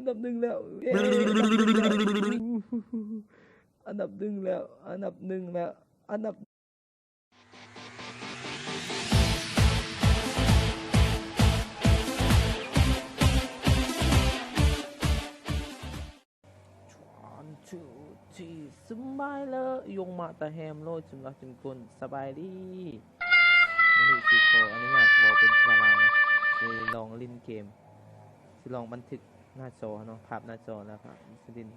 ดับหนึ่งแล้วอันดับหนึ่งแล้วอันดับหนึ่งแล้วอันดับชื่อที่สบายเลยยงมาแต่แฮมโลดจุ่มรักจุ่มกุลสบายดีนี่คือขออนุญาตบอกเป็นสบายนะจะลองเล่นเกมจะลองบันทึกหน้าจอเนาะภาพหน้าจอแล้วครับสดิน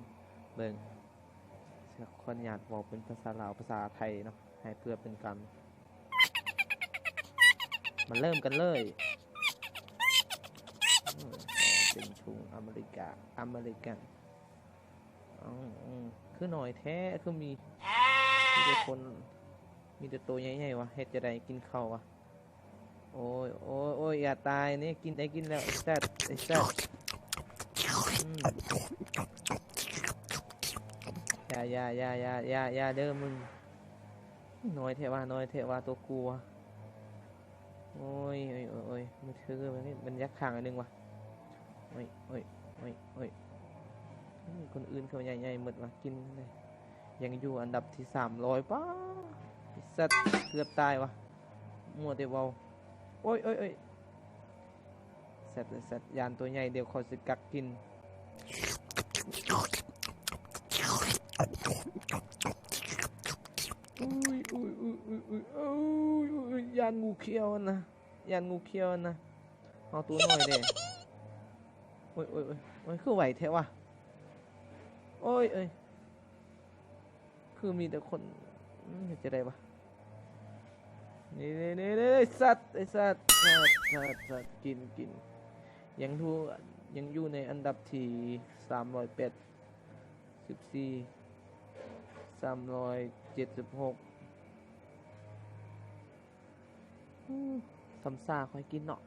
เบิ่งขออนุญาตบอกเป็นภาษาลาวภาษาไทยเนาะให้เพื่อเป็นการมาเริ่มกันเลยเป็นถุงอเมริกันคือหน่อยแท้คือมีแต่คนมีแต่ตัวใหญ่ๆวะเฮ็ดจะได้กินข้าววะโอ้ยอย่าตายนี่กินได้กินแล้วไอ้สัตว์อย่าเด้อมึงน้อยแท้ว่าตัวกลัวโอ้ยมันคือมันยักษ์ข้างอันนึงวะโอ้ยคนอื่นเขาใหญ่ๆหมดว่ะกินเลยยังอยู่อันดับที่300ป้าสัตว์เกือบตายวะมัวแต่เบาโอ้ยสัตว์ยานตัวใหญ่เดี๋ยวขอสิกักกินอุ้ยยานงูเขียวนะเอาตัวหน่อยเด้โอ้ยคือไหวแท้วะโอ้ยคือมีแต่คนจะได้ปะนี่สัตว์กินยังอยู่ในอันดับที่376ซ้ำซาคอยกินเนาะ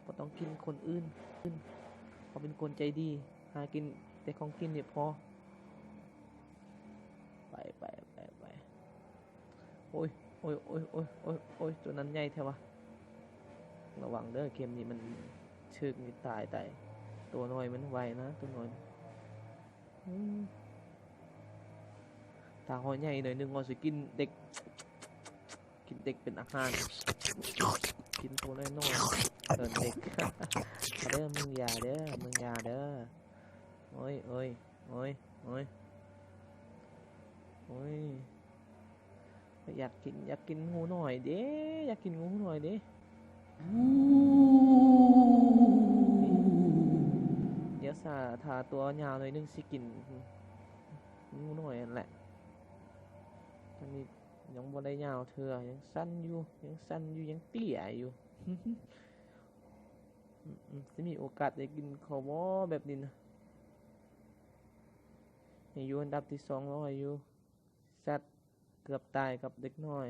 ก็ต้องกินคนอื่นเขาเป็นคนใจดีหากินแต่ของกินเนี่ยพอไปโอ้ยตัวนั้นใหญ่แท้วะระวังเด้อเกมนี้มันชึกนี่ตายตัวน้อยมันไวนะตัวน้อยถ้าหอยใหญ่หน่อยนึงเราจะกินเด็กเป็นอาหารกินตัวน้อยเด็กเด้อมึงอย่าเด้อโอ้ยอยากกินงูหน่อยเด้เดี๋ยวถ้าตัวยาวหน่อยนึงสิกินงูหน่อยนั่นแหละตอนนี้ยังบ่ได้ยาวเธอยังสั้นอยู่ยังเตี้ยอยู่จะมีโอกาสได้กินข้าวหม้อแบบนี้นะอยู่อันดับที่200อยู่สัตว์เกือบตายกับเด็กน้อย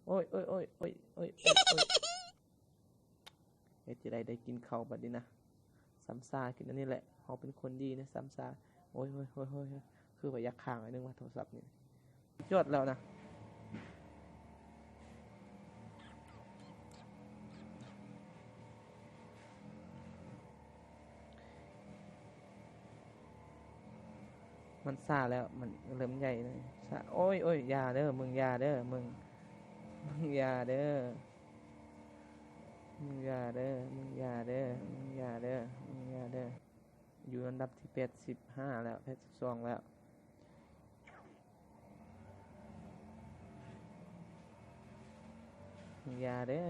โอ้ยจะได้กินข้าวแบบนี้นะซ้ำซากินอันนี้แหละเขาเป็นคนดีนะซ้ำซาโอ้ยคือว่าอยากค้างอันนึงว่าโทรศัพท์นี่ยอดแล้วนะมันซาแล้วมันเริ่มใหญ่เลยซาโอ้ยอย่าเด้อมึงอย่าเด้ออยู่อันดับที่85แล้ว82แล้วมึงอย่าเด้อ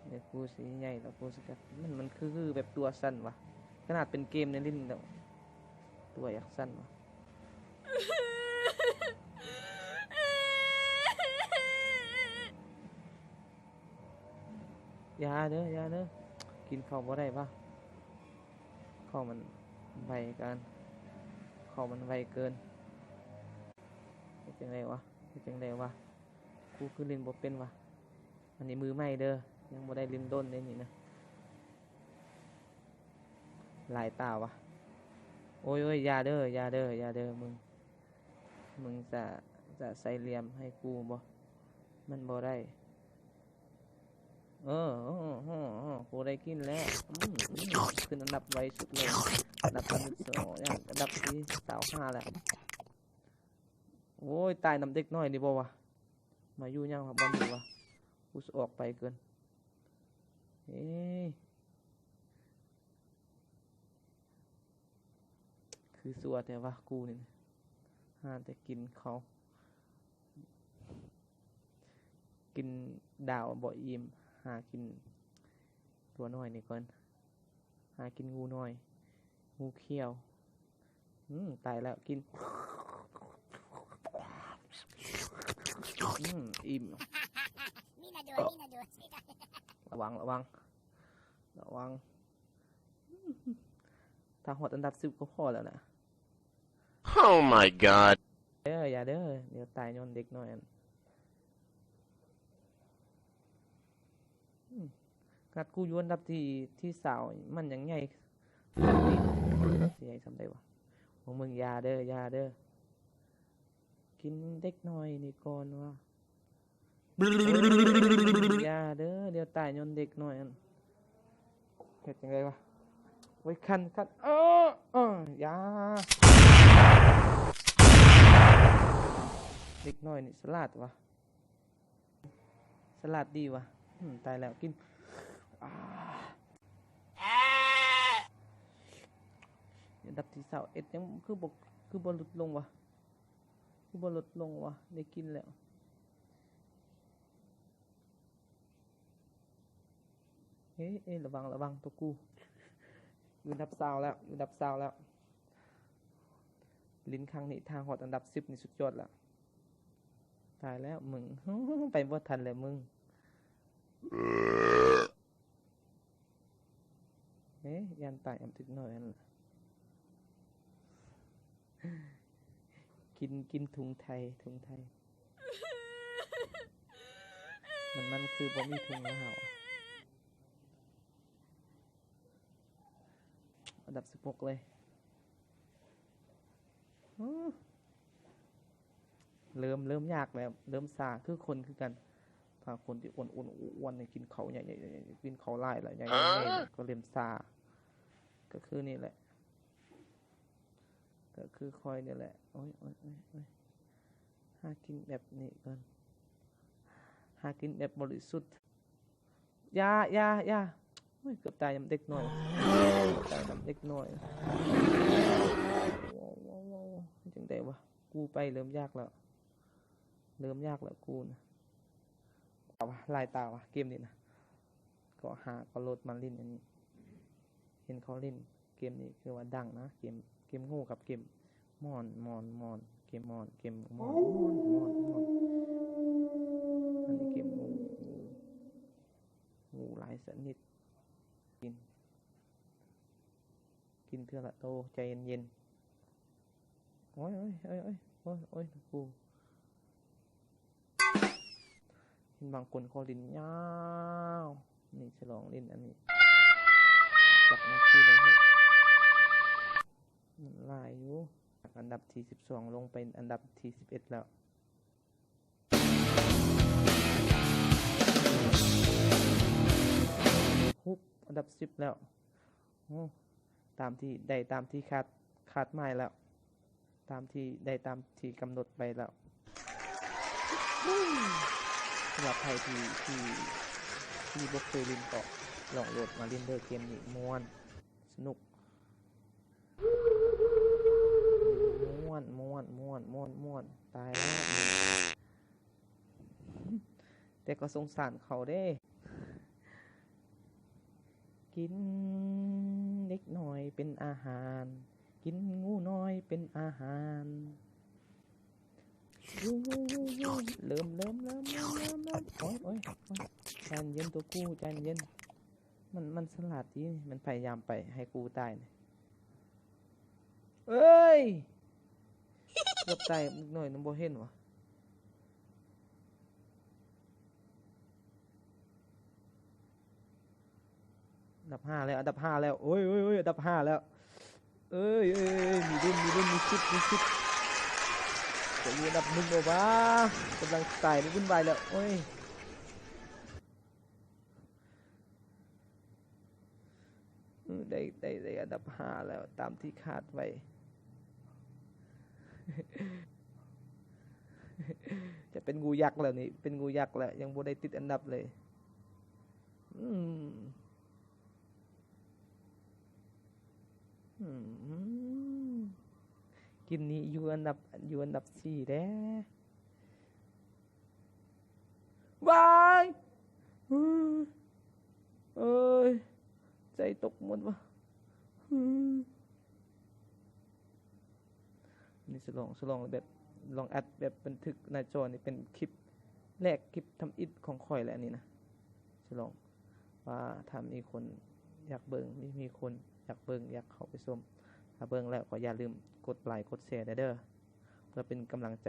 เดี๋ยวกูสิใหญ่แล้วกูสิกัดมันคือแบบตัวสั้นวะขนาดเป็นเกมในลิ้นแล้วตัวอยากสั้นวะอย่าเด้อกินข้าวบ่ได้ปะข้าวมันไวกันข้าวมันไวเกินจังไรวะกูคือเล่นบ่เป็นวะอันนี้มือใหม่เด้อยังบ่ได้เล่นด้นเลยนี่นะหลายตาวะโอ้ยอย่าเด้อมึงจะใส่เหลี่ยมให้กูบ่มันบ่ได้กูได้ กินแล้วขึ้นอันดับไวสุดเลยอันดับ32อย่างอันดับที่25แล้วโอ้ยตายน้ำเด็กน้อยนี่บ่วะมาอยู่ยังครับบอลอยู่วะกูออกไปเกินเอ้ยคือสัวแต่ว่ากูนี่หาแต่กินเขากินดาวบ่อิ่มหากินตัวน้อยนี่ก่อนหากินงูน้อยงูเขี้ยวตายแล้วกินอิ่มระวังถ้าหดอันดับ10ก็พอแล้วนะ Oh my god อย่าเด้อเดี๋ยวตายย้อนเด็กน้อยกัดกูย้อนดับที่สาวมันยังไงเสียสำได้วะของมึงยาเด้อกินเด็กน้อยนี่ก่อนวะยาเด้อเดี๋ยวตายย้อนเด็กน้อยเฮ็ดยังไงวะไว้คันยาเด็กน้อยนี่สลัดวะสลัดดีวะตายแล้วกินอันดับที่21ยังคือบอลลดลงวะได้กินแล้วเฮ้ยระวังตัวกูอันดับ20แล้วลิ้นครั้งนี้ทางหอดอันดับ10นี่สุดยอดแล้วตายแล้วมึง ไปบ่ทันเลยมึงยันตายถึกหน่อยนั่นกินถุงไทยมันคือบ่มีถุงแล้วอันดับ16เลยเริ่มยากแล้วเริ่มซาคือคนคือกันถ้าคนที่อ้วนเนี่ยกินเขาใหญ่กินเขาไล่อะไรใหญ่ก็เริ่มซาก็คือนี่แหละก็คือคอยนี่แหละโอ้ยหากินแบบนี้ก่อนหากินแบบบริสุทธิ์ยาเกือบตายน้ำเด็กหน่อยว้าวจังได้วะกูไปเริ่มยากแล้วกูนะลายตาวะเกมนี้นะก็โหลดมาเล่นอันนี้เห็นเขาเล่นเกมนี้คือว่าดังนะเกมงูกับเกมมอนเกมมอนอันนี้เกมงูหลายชนิดกินเท่าละโตใจเย็นโอ้ยกูเห็นบางคนเขาลิ้นยาวนี่ฉลองลิ้นอันนี้จับหน้าที่เลยมันลายอยู่อันดับที่12ลงไปอันดับที่11แล้วอันดับ10แล้วตามที่คาดหมายแล้วตามที่กำหนดไปแล้วสำหรับใครที่บ่เคยเล่นก็ลองโหลดมาเล่นเด้อเกมนี้ม่วนสนุกม่วนตายแล้วแต่ก็สงสารเขาเด้กินเด็กน้อยเป็นอาหารกินงูน้อยเป็นอาหารเริ่มโอ้ยใจเย็นตัวกูใจเย็นมันสลัดที่มันพยายามไปให้กูตายเนี่ยเอ้ยเกือบตายนิดหน่อยน้องโบเห็นวะอันดับ5แล้วโอ้ยอันดับ5แล้วเอ้ยมีรุ่นมีชิดจะอยู่อันดับ1บ่วะกำลังตายในวุ่นวายแล้วโอ้ย ได้อันดับ5แล้วตามที่คาดไว้ จะเป็นงูยักษ์แล้วนี่เป็นงูยักษ์แล้วยังบ่ได้ติดอันดับเลยอืมอืมกินนี้อยู่อันดับ4แด้วายอืมเอ้ยใจตกหมดวะอืมนี่สลองแบบลองอัดแบบบันทึกหน้าจอนี่เป็นคลิปแรกคลิปทำอิฐของข่อยแหละนี่นะสลองว่าถ้ามีคนอยากเบิ่งมีคนอยากเบิ่งอยากเข้าไปชมถ้าเบิ่งแล้วก็อย่าลืมกดไลค์กดแชร์เด้อเพื่อเป็นกำลังใจ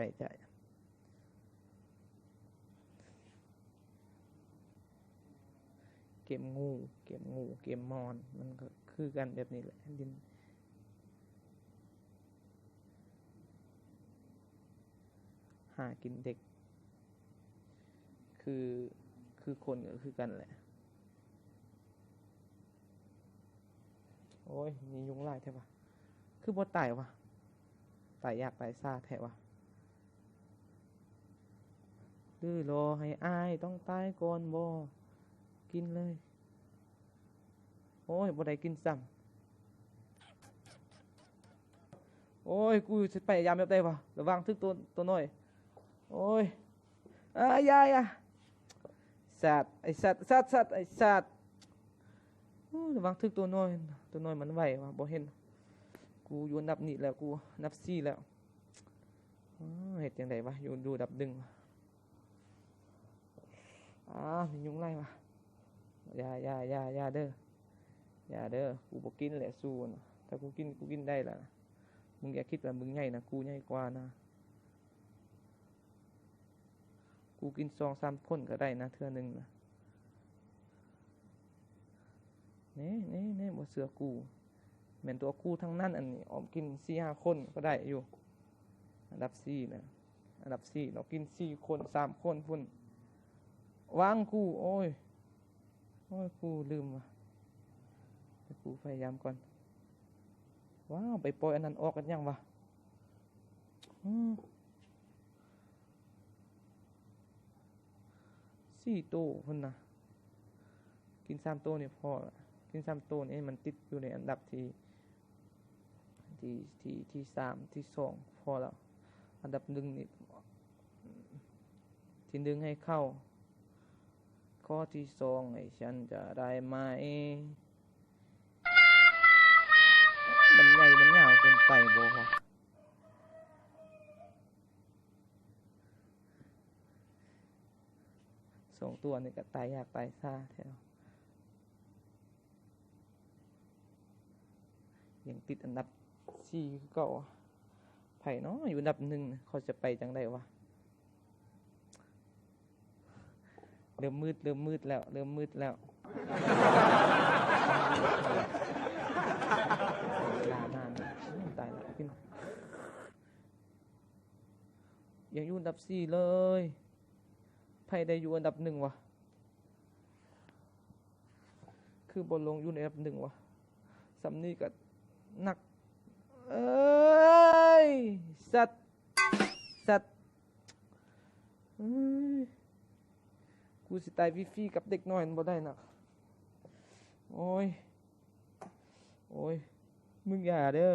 เกมงูเกมมอนมันก็คือกันแบบนี้แหละดินหากินเด็กคือคนก็คือกันแหละโอ้ยมียุงลายแท้วะคือบ่ตายวะตายยากตายซ่าแท้วะดื้อรอให้อายต้องตายก่อนบ่กินเลยโอ้ยบ่ได้กินซ้ำโอ้ยกูสิพยายามแบบใดวะระวังทึกตัวน้อยโอ้ยยายสัตว์ไอ้สัตว์ไอ้สัตว์โอ้ยระวังทึกตัวน้อยมันไหววะบ่เห็นกูอยู่อันดับนี้แล้วกูอันดับ4แล้วเฮ็ดจังไดวะอยู่อันดับ1มียุงไล่วะอย่าเด้ออย่าเด้อกูบ่กินแหละสู้นะถ้ากูกินได้ล่ะมึงอย่าคิดว่ามึงใหญ่นะกูใหญ่กว่านะกูกิน2-3คนก็ได้นะเทื่อนึงนะนี่บ่เสือกูแม่นตัวกูทั้งนั้นอันนี้ออมกิน 4-5 คนก็ได้อยู่อันดับ4นะอันดับ4เรากิน4คน3คนพุ่นวางกูโอ้ยกูลืมว่ะแต่กูพยายามก่อนว้าวไปปล่อยอันนั้นออกกันยังวะ4ตัวพุ่นนะกิน3ตัวนี่พอละกิน3ตัวนี่มันติดอยู่ในอันดับที่3ที่2พอแล้วอันดับ1นี่ที่1ให้เข้าข้อที่2ให้ฉันจะได้ไหมมันใหญ่มันยาวเกินไปบ่วะ2ตัวนี่ก็ตายยากตายซ่าแท้ยังติดอันดับ4คือเก่าไผเนาะอยู่อันดับ1เขาจะไปจังได๋วะเริ่มมืดแล้วลานานตายแล้วขึ้นยังอยู่อันดับ4เลยไผได้อยู่อันดับ1วะคือบ่ลงอยู่ในอันดับ1วะสำนี้ก็หนักเอ้ยสัตว์กูสิตายฟรีๆกับเด็กน้อยบ่ได้นะโอ้ยมึงอย่าเด้อ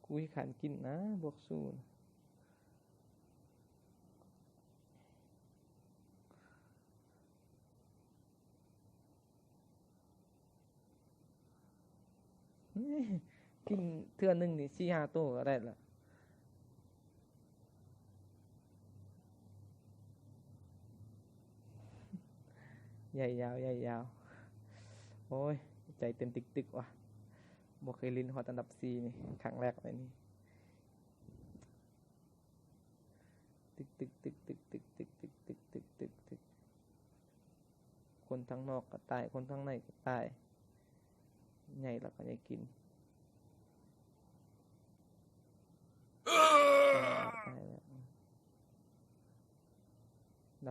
กูให้ขันกินนะบวกศูนย์กินเทื่อนึงนี่4-5ตัวก็ได้ละใหญ่ยาวโอ้ยใจเต้นตึกว่ะบ่เคยลิ้นฮอดอันดับ4นี่ครั้งแรกเลยนี่ตึกคนทั้งนอกก็ตายคนทั้งในก็ตายใหญ่แล้วก็ใหญ่กิน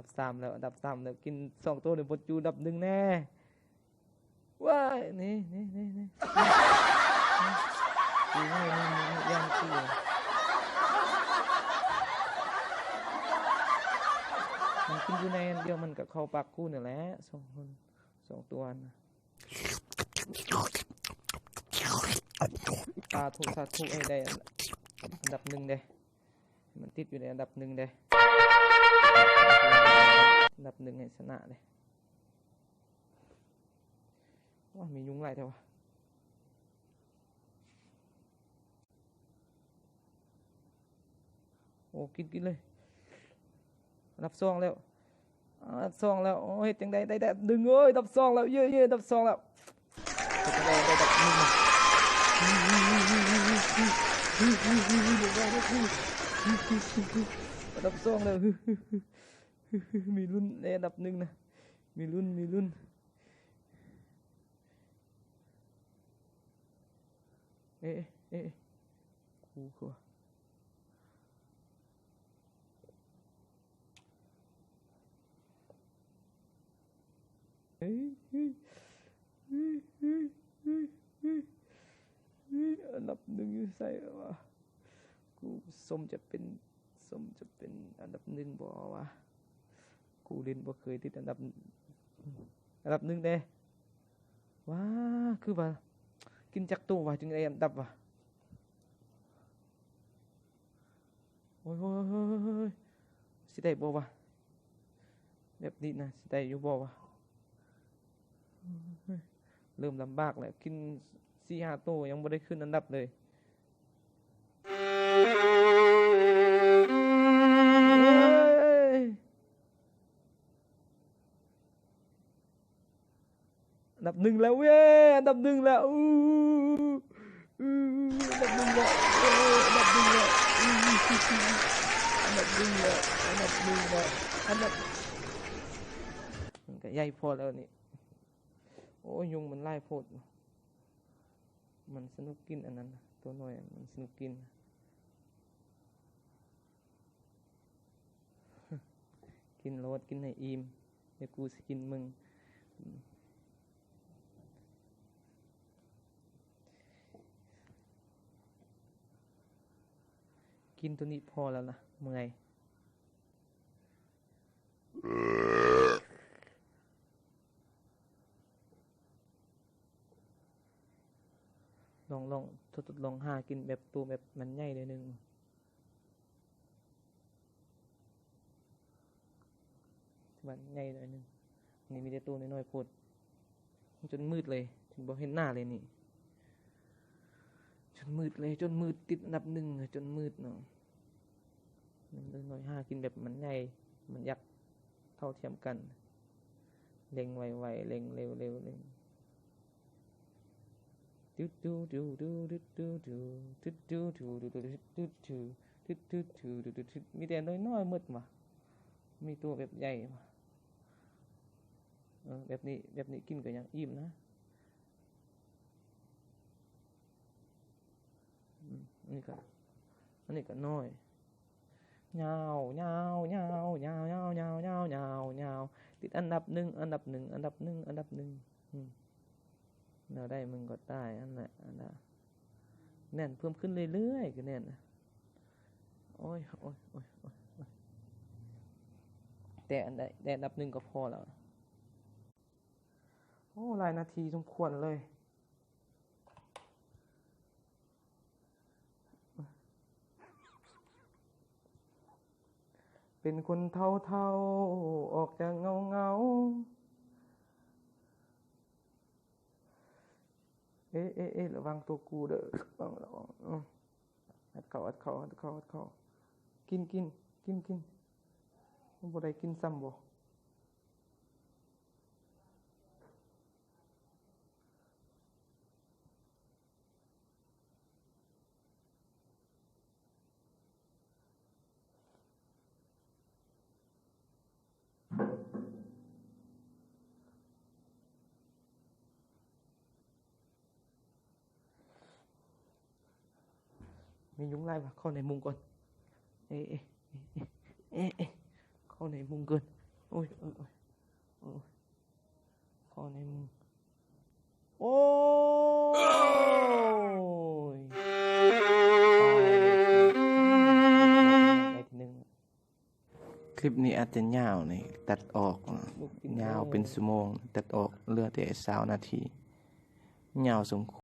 ดับสามแล้วอันดับสามแล้วกินสองตัวเดี๋ยวบดจูอันดับหนึ่งแน่ว้ายนี่กูให้มึงย่างกูมันกินอยู่ในอันเดียวมันกับเข้าปากกูเนี่ยแหละสองคนสองตัวนะตาถูกสาธุให้ได้อันดับหนึ่งเด้มันติดอยู่ในอันดับหนึ่งเด้อันดับหนึ่งให้ชนะเลยว่ามียุงไรเท่าวะโอ้กินเลยอันดับสองแล้วอันดับสองแล้วโอ้ยจังได้แต่ดึงเอ้ยอันดับสองแล้วเยอะอันดับสองแล้วได้อันดับหนึ่งอันดับสองแล้วมีลุ้นในอันดับหนึ่งนะมีลุ้นเอ๊ะกูกลัวอันดับหนึ่งอยู่ใส่วะกูสมจะเป็นอันดับหนึ่งบ่วะกูเล่นบ่เคยติดอันดับหนึ่งเด้ว้าคือว่ากินจักตัววะจึงได้อันดับวะโอ้ยสิได้บ่วะแบบนี้นะสิได้อยู่บ่วะเริ่มลำบากแล้วกิน4-5ตัวยังไม่ได้ขึ้นอันดับเลยอันดับหนึ่งแล้วเว้ยอันดับหนึ่งแล้วอันดับหนึ่งแล้วอันดับหนึ่งแล้วอันดับหนึ่งแล้วอันดับหนึ่งแล้วอันดับมันก็ใหญ่พอแล้วนี่โอ้ยยุงมันไล่โพดมันสนุกกินอันนั้นตัวน้อยมันสนุกกินกินโรดกินให้อิ่มเดี๋ยวกูสิกินมึงกินตัวนี้พอแล้วนะเมื่อยลองทดลองหากินแบบตัวแบบมันใหญ่เลยนึงมันใหญ่เลยนึงนี่มีแต่ตัวน้อยๆโพดจนมืดเลยจนบ่เห็นหน้าเลยนี่จนมืดเลยจนมืดติดอันดับหนึ่งจนมืดเนาะมันน้อยหากินแบบมันใหญ่มันยักษ์เท่าเทียมกันเล็งไวๆเล็งเร็วเล็งมีแต่น้อยๆมืดว่ะมีตัวแบบใหญ่ว่ะแบบนี้กินก็ยังอิ่มนะอันนี้ก็น้อยยาวติดอันดับหนึ่งเราได้มึงก็ได้อันนั้นแน่นเพิ่มขึ้นเรื่อยๆก็แน่นโอ้ยแต่อันดับหนึ่งก็พอแล้วโอ้หลายนาทีสมควรเลยเป็นคนเท่าออกจากเงาเอ๊ะระวังตัวกูเด้อระวังอัดเข้ากินบ่ได้กินซ้ำบ่มียุงไล่ปะเข้าในมุงก่อนเอ๊ะเข้าในมุงก่อน โอ้ยโอ้ยโอ้ยโอ้ยขอในมึงโอ้ยได้ทีหนึง คลิปนี้อาจจะยาวนี่ตัดออก ลูกกิน ยาวเป็นชั่วโมงตัดออกเหลือแต่20 นาทียาวสมควร